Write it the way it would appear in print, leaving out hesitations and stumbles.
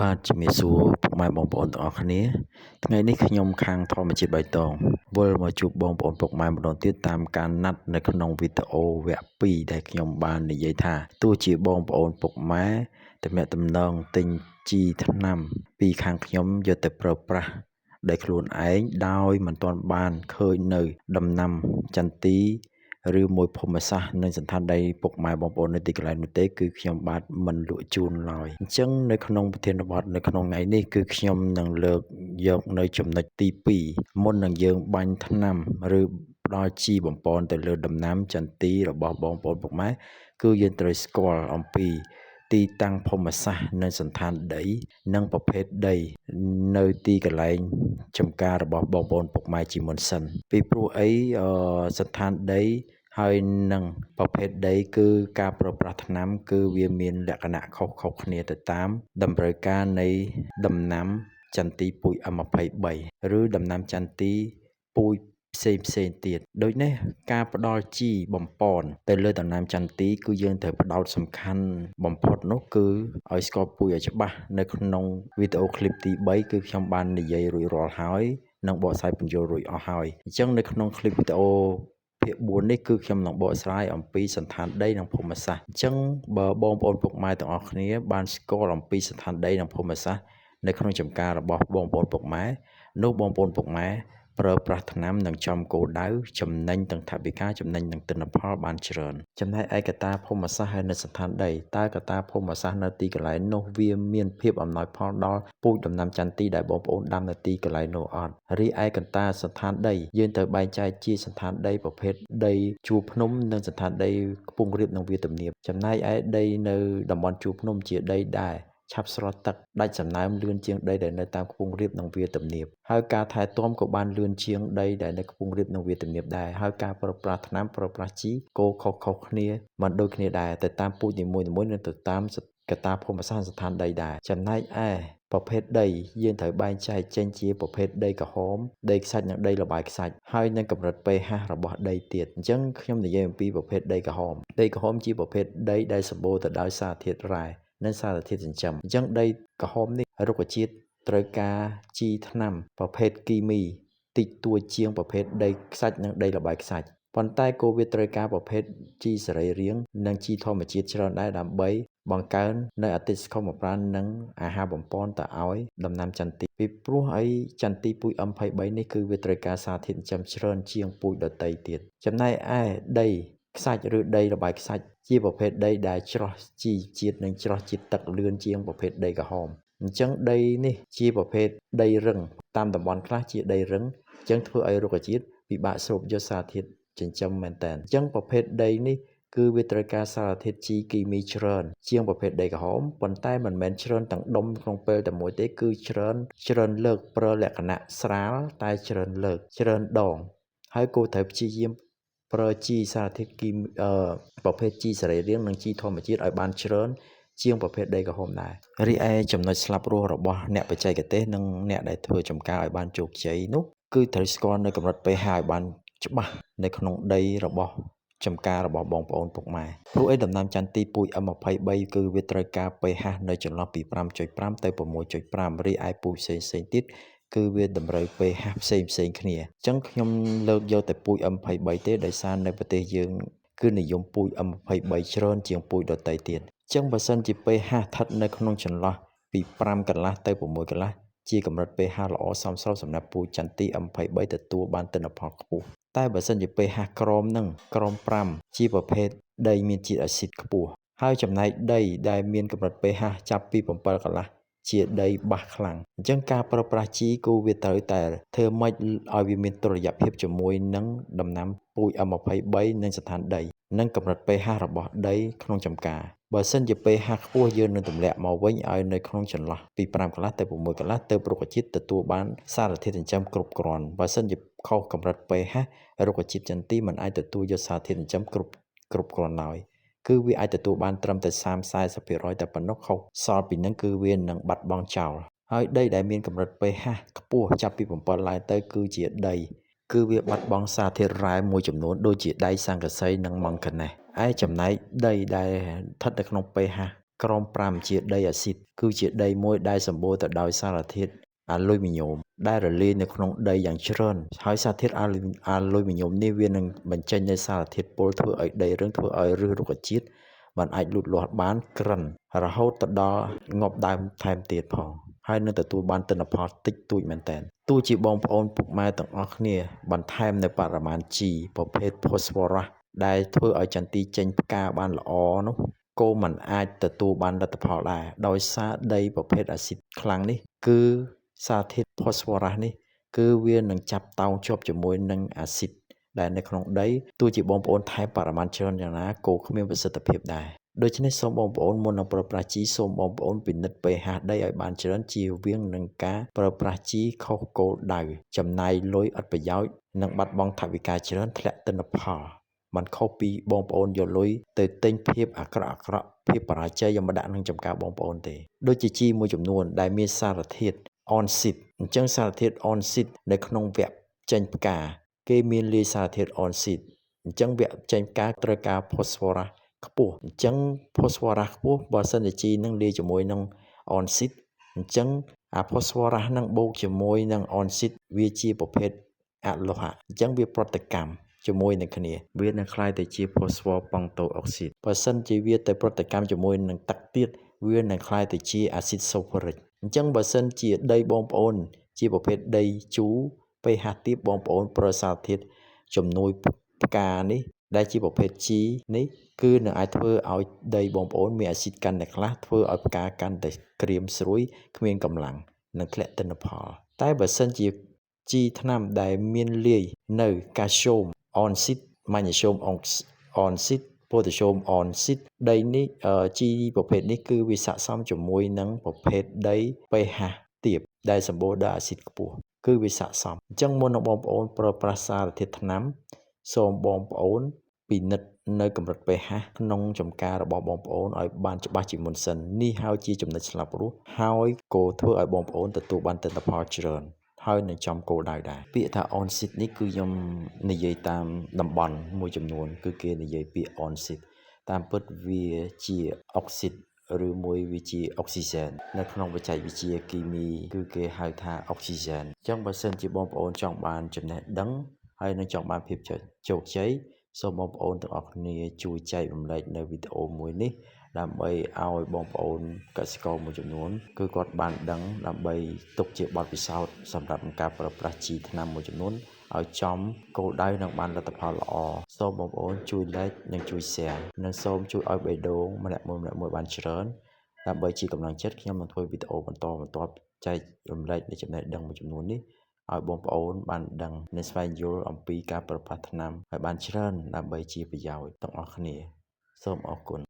បាទជំរាបសួរពុកម៉ែបងប្អូនទាំងអស់គ្នាថ្ងៃនេះខ្ញុំខាងធម្មជាតិបៃតងវិលមកជួបបងប្អូនពុកម៉ែម្ដងទៀតតាមការណាត់នៅក្នុងវីដេអូវគ្គ2ដែលខ្ញុំបាននិយាយថាទោះជាបងប្អូនពុកម៉ែទំនាក់ទំនងទិញជីថ្នាំពីខាងខ្ញុំយកទៅប្រើប្រាស់ដោយខ្លួនឯងដោយមិនទាន់បានឃើញនៅដំណាំចន្ទីឬមួយភូមិសាស្ត្រនិងសន្តានដីពុកម៉ែបងប្អូននៅទីកន្លែងនោះទេគឺខ្ញុំបាទមិនលក់ជូនឡើយអញ្ចឹងនៅក្នុងប្រធានបទនៅក្នុងថ្ងៃនេះគឺខ្ញុំនឹងលើកយកនៅចំណុចទី2មុននឹងយើងបាញ់ថ្នាំឬផ្ដល់ជីបំពន់ទៅលើដំណាំចន្ទីរបស់បងប្អូនពុកម៉ែគឺយើងត្រូវស្គាល់អំពីទីតាំងភូមិសាស្ត្រនិងសន្តានដីនិងប្រភេទដីនៅទីកន្លែងចំការរបស់បងប្អូនពុកម៉ែជាមុនសិនពីព្រោះអីសន្តានដីហើយនឹងប្រភេទដីគឺការប្រើប្រាស់ថ្នាំគឺវាមានលក្ខណៈខុសៗគ្នាទៅតាមតម្រូវការនៃដំណាំចន្ទីពូជ M23 ឬដំណាំចន្ទីពូជផ្សេងទៀតដូចនេះការផ្ដល់ជីបំពន់ទៅលើដំណាំចន្ទីគឺយើងត្រូវផ្ដោតសំខាន់បំផុតនោះគឺឲ្យស្គាល់ពូជឲ្យច្បាស់នៅក្នុងវីដេអូឃ្លីបទី3គឺខ្ញុំបាននិយាយរួចរាល់ហើយនិងបកស្រាយពន្យល់រួចអស់ហើយអញ្ចឹងនៅក្នុងឃ្លីបវីដេអូភាគ4នេះគឺខ្ញុំនឹងបកស្រាយអំពីសន្តានដីនិងភូមិសាស្ត្រអញ្ចឹងបើបងប្អូនពុកម៉ែទាំងអស់គ្នាបានស្គាល់អំពីសន្តានដីនិងភូមិសាស្ត្រនៅក្នុងចំការរបស់បងប្អូនពុកម៉ែនោះបងប្អូនពុកម៉ែប្រើប្រាស់ថ្នាំនិងចំគោលដៅចំណេញទាំងថវិកាចំណេញទាំងទិន្នផលបានច្រើនចំណែកឯកត្តាភូមិសាស្ត្រហើយនៅសន្តានដីតើកត្តាភូមិសាស្ត្រនៅទីកន្លែងនោះវាមានភាពអំណោយផលដល់ពូជដំណាំចន្ទីដែលបងប្អូនដាំនៅទីកន្លែងនោះអត់រីឯកត្តាសន្តានដីយើងត្រូវបែងចែកជាសន្តានដីប្រភេទដីជួរភ្នំនិងសន្តានដីខ្ពង់រាបនិងវាលទំនាបចំណែកឯដីនៅតំបន់ជួរភ្នំជាដីដែលឆាប់ស្រស់ទឹកដាច់សំណើមលឿនជាងដីដែលនៅតាមខ្ពង់រាបនិងវាលទំនាបហើយការថែទាំក៏បានលឿនជាងដីដែលនៅខ្ពង់រាបនិងវាលទំនាបដែរហើយការប្រើប្រាស់ថ្នាំប្រើប្រាស់ជីគោខុសៗគ្នាមិនដូចគ្នាដែរទៅតាមពូជនីមួយៗនិងទៅតាមកត្តាភូមិសាស្ត្រសន្តានដីដែរចំណែកឯប្រភេទដីយើងត្រូវបែងចែកចេញជាប្រភេទដីក្រហមដីខ្សាច់និងដីលបាយខ្សាច់ហើយនឹងកម្រិត pH របស់ដីទៀតអញ្ចឹងខ្ញុំនិយាយអំពីប្រភេទដីក្រហមជាប្រភេទដីដែលសម្បូរទៅដោយសារធាតុរ៉ែនិងសារធាតុចិញ្ចឹមអញ្ចឹងដីក្រហមនេះរុក្ខជាតិត្រូវការជីថ្នាំប្រភេទគីមីតិចតួចជាងប្រភេទដីខ្សាច់និងដីលបាយខ្សាច់ប៉ុន្តែក៏វាត្រូវការប្រភេទជីសរីរាង្គនិងជីធម្មជាតិច្រើនដែរដើម្បីបង្កើននៅអតិសកុមប្រាណនិងអាហារបំពន់ទៅឲ្យដំណាំចន្ទីពីព្រោះអីចន្ទីពូជ M23 នេះគឺវាត្រូវការសារធាតុចិញ្ចឹមច្រើនជាងពូជដទៃទៀតចំណែកឯដីខ្សាច់ឬដីលបាយខ្សាច់ជាប្រភេទដីដែលច្រោះជីជាតិនិងច្រោះជាតិទឹកលឿនជាងប្រភេទដីក្រហមអញ្ចឹងដីនេះជាប្រភេទដីរឹងតាមតំបន់ខ្លះជាដីរឹងអញ្ចឹងធ្វើឲ្យរុក្ខជាតិពិបាកស្រូបយកសារធាតុចិញ្ចឹមមែនតើអញ្ចឹងប្រភេទដីនេះគឺវាត្រូវការសារធាតុជីគីមីច្រើនជាងប្រភេទដីក្រហមប៉ុន្តែមិនមែនច្រើនទាំងដុំក្នុងពេលតែមួយទេគឺច្រើនលើកប្រើលក្ខណៈស្រាលតែច្រើនលើកច្រើនដងហើយគួរត្រូវព្យាយាមប្រើជីសារធាតុគីមីប្រភេទជីសរីរាង្គនិងជីធម្មជាតិឲ្យបានច្រើនជាងប្រភេទដីក្រហមដែររីឯចំណុចស្លាប់រស់របស់អ្នកបច្ចេកទេសនិងអ្នកដែលធ្វើចំការឲ្យបានជោគជ័យនោះគឺត្រូវស្គាល់នៅកម្រិត pH ឲ្យបានច្បាស់នៅក្នុងដីរបស់ចំការរបស់បងប្អូនពុកម៉ែព្រោះឯដំណាំចន្ទីពូជ M23 គឺវាត្រូវការ pH នៅចន្លោះពី 5.5 ទៅ 6.5 រីឯពូជផ្សេងទៀតគឺវាតម្រូវ pH ផ្សេងគ្នាអញ្ចឹងខ្ញុំលើកយកតែពូជ M23 ទេដោយសារនៅប្រទេសយើងគឺនិយមពូជ M23 ច្រើនជាងពូជដទៃទៀតអញ្ចឹងបើសិនជា pH ស្ថិតនៅក្នុងចន្លោះពី5កន្លះទៅ6កន្លះជាកម្រិត pH ល្អសមស្របសម្រាប់ពូជចន្ទី M23 ទទួលបានទិន្នផលខ្ពស់តែបើសិនជា pH ក្រោមនឹងក្រោម5ជាប្រភេទដីមានជាតិអាស៊ីតខ្ពស់ហើយចំណែកដីដែលមានកម្រិត pH ចាប់ពី7កន្លះជាដីបាសខ្លាំងអញ្ចឹងការប្រើប្រាស់ជីគូវាត្រូវតែធ្វើម៉េចឲ្យវាមានតុល្យភាពជាមួយនឹងដំណាំពូជ M23 និងសន្តានដីនិងកម្រិត pH របស់ដីក្នុងចម្ការបើសិនជា pH ខ្ពស់យើងនឹងទម្លាក់មកវិញឲ្យនៅក្នុងចន្លោះពី5កន្លះទៅ6កន្លះទៅរុក្ខជាតិទទួលបានសារធាតុចិញ្ចឹមគ្រប់គ្រាន់បើសិនជាខុសកម្រិត pH រុក្ខជាតិចន្ទីមិនអាចទទួលយកសារធាតុចិញ្ចឹមគ្រប់គ្រាន់ឡើយគឺវាអាចទទួលបានត្រឹមតែ 30-40% តែប៉ុណ្ណោះខុសសល់ពីនឹងគឺវានឹងបាត់បង់ចោលហើយដីដែលមានកម្រិត pH ខ្ពស់ចាប់ពី7ឡើងទៅគឺជាដីគឺវាបាត់បង់សារធាតុរ៉ែមួយចំនួនដូចជាដែកស័ង្កសីនិងម៉ង់កាណែសឯចំណែកដីដែលស្ថិតនៅក្នុង pH ក្រម5ជាដីអាស៊ីតគឺជាដីមួយដែលសម្បូរទៅដោយសារធាតុអាលុយមីញ៉ូមដែលរលាយនៅក្នុងដីយ៉ាងច្រើនហើយសារធាតុអាលុយមីញ៉ូមនេះវានឹងបញ្ចេញនូវសារធាតុពុលធ្វើឲ្យដីរឹងធ្វើឲ្យឫសរុក្ខជាតិมันអាចលូតលាស់បានក្រិនរហូតទៅដល់ងាប់ដើមថែមទៀតផងហើយនឹងទទួលបានទិន្នផលតិចតួចមែនទែនទោះជាបងប្អូនពុកម៉ែទាំងអស់គ្នាបន្ថែមនៅបរិមាណជីប្រភេទ phosphorus ដែលធ្វើឲ្យចន្ទីចេញផ្កាបានល្អនោះក៏มันអាចទទួលបានលទ្ធផលដែរដោយសារដីប្រភេទអាស៊ីតខ្លាំងនេះគឺសារធាតុ phosphorus នេះគឺវានឹងចាប់តោងជាប់ជាមួយនឹងអាស៊ីតដែលនៅក្នុងដីទោះជាបងប្អូនថែមបរិមាណច្រើនយ៉ាងណាក៏គ្មានប្រសិទ្ធភាពដែរដូច្នេះសូមបងប្អូនមុននឹងប្រើប្រាស់ជីសូមបងប្អូនពិនិត្យ pH ដីឲ្យបានច្រើនជៀសវាងនឹងការប្រើប្រាស់ជីខុសគោលដៅចំណាយលុយឥតប្រយោជន៍និងបាត់បង់ថវិកាច្រើនធ្លាក់ទិន្នផលมันខុសពីបងប្អូនយកលុយទៅទិញភាពអាក្រក់ភាពបរាជ័យយកមកដាក់នឹងចំការបងប្អូនទេដូចជាជីមួយចំនួនដែលមានសារធាតុអនស៊ីតអញ្ចឹងសារធាតុអនស៊ីតនៅក្នុងវគ្គចេញផ្កាគេមានលាយសារធាតុអនស៊ីតអញ្ចឹងវគ្គចេញផ្កាត្រូវការ phosphorus ខ្ពស់អញ្ចឹង phosphorus ខ្ពស់បើសិនជាជីនឹងលាយជាមួយនឹងអនស៊ីតអញ្ចឹងអា phosphorus នឹងបូកជាមួយនឹងអនស៊ីតវាជាប្រភេទអលោហៈអញ្ចឹងវាប្រតិកម្មជាមួយនឹងគ្នាវានឹងคล้ายទៅជា phosphor ប៉ង់តូអុកស៊ីតបើសិនជាវាទៅប្រតិកម្មជាមួយនឹងទឹកទៀតវានឹងคล้ายទៅជាអាស៊ីតសូហ្វូរិកអញ្ចឹងបើសិនជាដីបងប្អូនជាប្រភេទដីជូរ pH ទាបបងប្អូនប្រើសារធាតុជំនួយផ្កានេះដែលជាប្រភេទ G នេះគឺនឹងអាចធ្វើឲ្យដីបងប្អូនមានអាស៊ីតកាន់តែខ្លះធ្វើឲ្យផ្កាកាន់តែក្រៀមស្រួយគ្មានកម្លាំងនិងធ្លាក់ទិន្នផលតែបើសិនជា G ថ្នាំដែលមានលាយនៅកាល់ស្យូមអនស៊ីតម៉ាញ៉េស្យូមអនស៊ីតប៉ូតាស្យូមអនស៊ីតដីនេះ G ប្រភេទនេះគឺវាស័ក្តិសមជាមួយនឹងប្រភេទដី pH ទាបដែលសម្បូរដោយអាស៊ីតខ្ពស់គឺវាស័ក្តិសមអញ្ចឹងមុននឹងបងប្អូនប្រើប្រាស់សារធាតុថ្នាំសូមបងប្អូនពិនិត្យនៅកម្រិត pH ក្នុងចម្ការរបស់បងប្អូនឲ្យបានច្បាស់ជាមុនសិននេះហើយជាចំណុចស្លាប់រស់ហើយក៏ធ្វើឲ្យបងប្អូនទទួលបានទិន្នផលច្រើនហើយនឹងចំគោលដៅដែរពាក្យថា on sit នេះគឺខ្ញុំនិយាយតាមតំបន់មួយចំនួនគឺគេនិយាយពាក្យ on sit តាមពិតវាជាអុកស៊ីតឬមួយវាជាអុកស៊ីហ្សែននៅក្នុងបច្ចេកវិទ្យាគីមីគឺគេហៅថាអុកស៊ីហ្សែនអញ្ចឹងបើសិនជាបងប្អូនចង់បានចំណេះដឹងហើយនឹងចង់បានភាពជោគជ័យសូមបងប្អូនទាំងអស់គ្នាជួយចែករំលែកនៅវីដេអូមួយនេះដើម្បីឲ្យបងប្អូនកសិករមួយចំនួនគឺគាត់បានដឹងដើម្បីទុកជាបទពិសោធន៍សម្រាប់ការប្រើប្រាស់ជីថ្នាំមួយចំនួនឲ្យចំគោលដៅនឹងបានលទ្ធផលល្អសូមបងប្អូនជួយ like និងជួយ share និងសូមជួយឲ្យបេះដូងម្នាក់មួយបានច្រើនដើម្បីជាកម្លាំងចិត្តខ្ញុំនឹងធ្វើវីដេអូបន្តចែករំលែកនៃចំណេះដឹងមួយចំនួននេះឲ្យបងប្អូនបានដឹងនិងស្វែងយល់អំពីការប្រើប្រាស់ថ្នាំឲ្យបានច្រើនដើម្បីជាប្រយោជន៍ទាំងអស់គ្នាសូមអរគុណ